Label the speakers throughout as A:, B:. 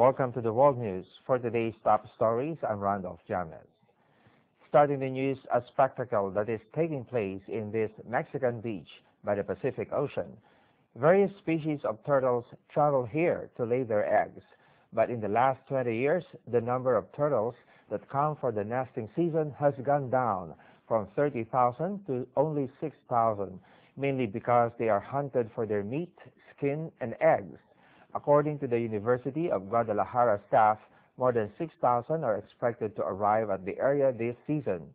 A: Welcome to the World News. For today's top stories, I'm Randolf Jamias. Starting the news, a spectacle that is taking place in this Mexican beach by the Pacific Ocean. Various species of turtles travel here to lay their eggs, but in the last 20 years, the number of turtles that come for the nesting season has gone down from 30,000 to only 6,000, mainly because they are hunted for their meat, skin, and eggs. According to the University of Guadalajara staff, more than 6,000 are expected to arrive at the area this season.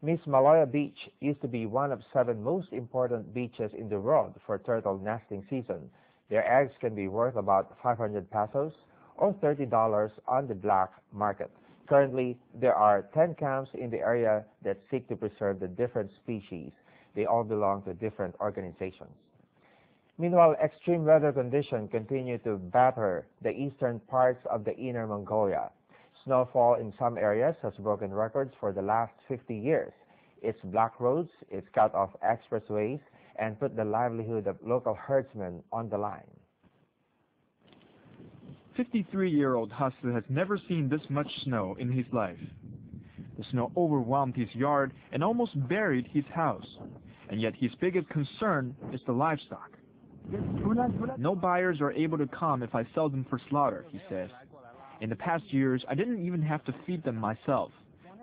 A: Miss Maloya Beach used to be one of 7 most important beaches in the world for turtle nesting season. Their eggs can be worth about 500 pesos or $30 on the black market. Currently, there are 10 camps in the area that seek to preserve the different species. They all belong to different organizations. Meanwhile, extreme weather conditions continue to batter the eastern parts of the Inner Mongolia. Snowfall in some areas has broken records for the last 50 years. It's blocked roads, it's cut off expressways, and put the livelihood of local herdsmen on the line.
B: 53-year-old Hasu has never seen this much snow in his life. The snow overwhelmed his yard and almost buried his house. And yet his biggest concern is the livestock. No buyers are able to come if I sell them for slaughter, he says. In the past years, I didn't even have to feed them myself.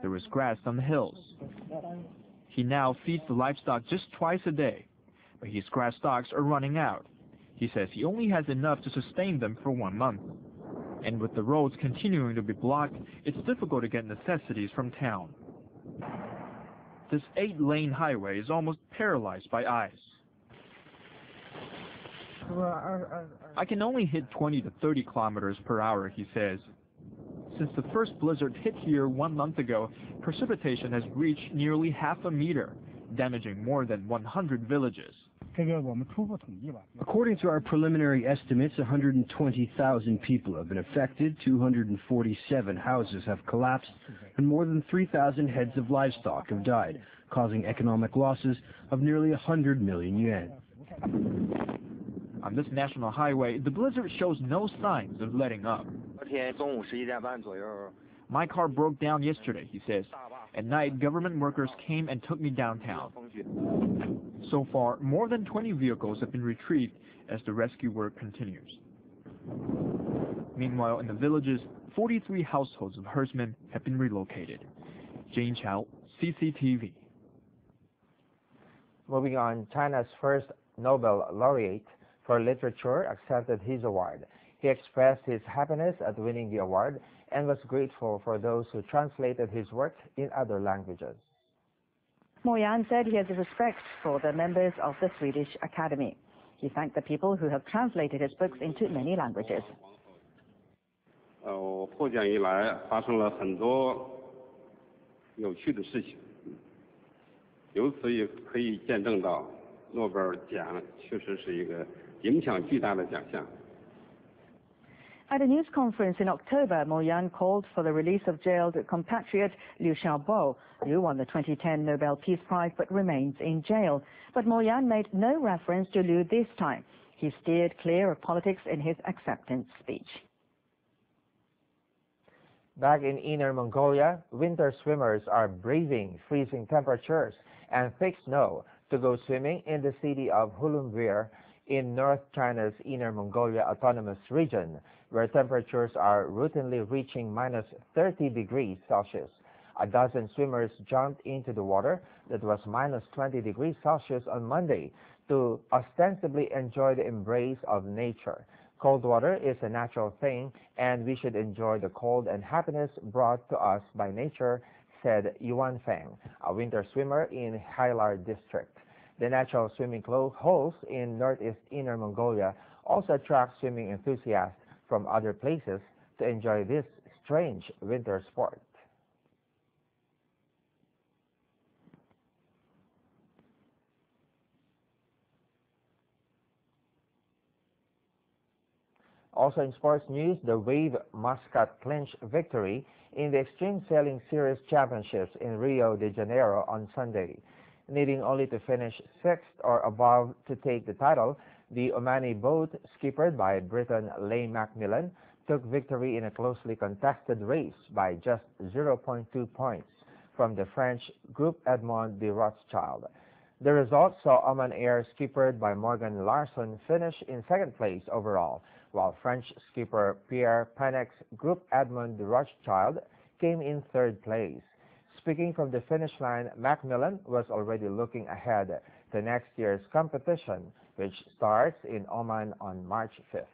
B: There was grass on the hills. He now feeds the livestock just twice a day, but his grass stocks are running out. He says he only has enough to sustain them for 1 month. And with the roads continuing to be blocked, it's difficult to get necessities from town. This 8-lane highway is almost paralyzed by ice. I can only hit 20 to 30 kilometers per hour, he says. Since the first blizzard hit here 1 month ago, precipitation has reached nearly half a meter, damaging more than 100 villages.
C: According to our preliminary estimates, 120,000 people have been affected, 247 houses have collapsed, and more than 3,000 heads of livestock have died, causing economic losses of nearly 100 million yuan.
B: On this national highway, the blizzard shows no signs of letting up. My car broke down yesterday, he says. At night, government workers came and took me downtown. So far, more than 20 vehicles have been retrieved as the rescue work continues. Meanwhile, in the villages, 43 households of herdsmen have been relocated. Jane Chow, CCTV.
A: Moving on, China's first Nobel laureate for literature accepted his award. He expressed his happiness at winning the award and was grateful for those who translated his work in other languages.
D: Mo Yan said he has respect for the members of the Swedish Academy. He thanked the people who have translated his books into many languages.
E: 获奖以来发生了很多有趣的事情，由此也可以见证到诺贝尔奖确实是一个影响巨大的奖项。
D: At a news conference in October, Mo Yan called for the release of jailed compatriot Liu Xiaobo, who won the 2010 Nobel Peace Prize but remains in jail. But Mo Yan made no reference to Liu this time. He steered clear of politics in his acceptance speech.
A: Back in Inner Mongolia, winter swimmers are braving freezing temperatures and thick snow to go swimming in the city of Hulunbuir in North China's Inner Mongolia Autonomous Region, where temperatures are routinely reaching minus 30 degrees Celsius. A dozen swimmers jumped into the water that was minus 20 degrees Celsius on Monday to ostensibly enjoy the embrace of nature. Cold water is a natural thing, and we should enjoy the cold and happiness brought to us by nature, said Yuan Feng, a winter swimmer in Hailar district. The natural swimming holes in northeast Inner Mongolia also attract swimming enthusiasts from other places to enjoy this strange winter sport. Also in sports news, the Wave Muscat clinched victory in the Extreme Sailing Series Championships in Rio de Janeiro on Sunday. Needing only to finish 6th or above to take the title, the Omani boat, skippered by Briton Leigh Macmillan, took victory in a closely contested race by just 0.2 points from the French Groupe Edmond de Rothschild. The result saw Oman Air, skippered by Morgan Larson, finish in second place overall, while French skipper Pierre Panek's Groupe Edmond de Rothschild came in third place. Speaking from the finish line, Macmillan was already looking ahead to next year's competition, which starts in Oman on March 5th.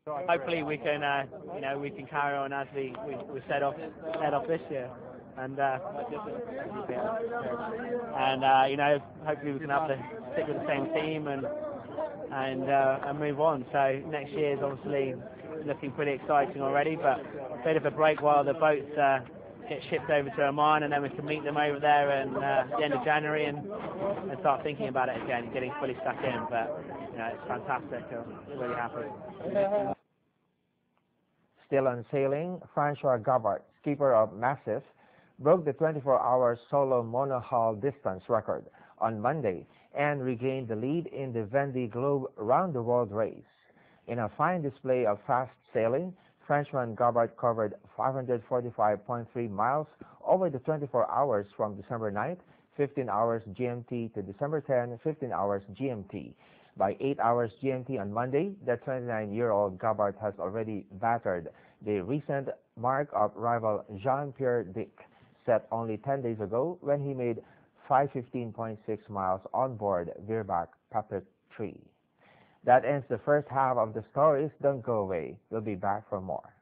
F: Hopefully we can, we can carry on as we set off this year, and hopefully we can have to stick with the same team and move on. So next year is obviously looking pretty exciting already, but a bit of a break while the boats get shipped over to Oman, and then we can meet them over there and the end of January and start thinking about it again, getting fully stuck in. But it's fantastic. I'm really happy.
A: Still on sailing, Francois Gabart, skipper of Massif, broke the 24-hour solo monohull distance record on Monday and regained the lead in the Vendée Globe round-the-world race. In a fine display of fast sailing, Frenchman Gabart covered 545.3 miles over the 24 hours from December 9th, 15 hours GMT, to December 10, 15 hours GMT. By 8 hours GMT on Monday, the 29-year-old Gabart has already battered the recent mark of rival Jean-Pierre Dick, set only 10 days ago when he made 515.6 miles on board Virbac Puppet 3. That ends the first half of the stories. Don't go away. We'll be back for more.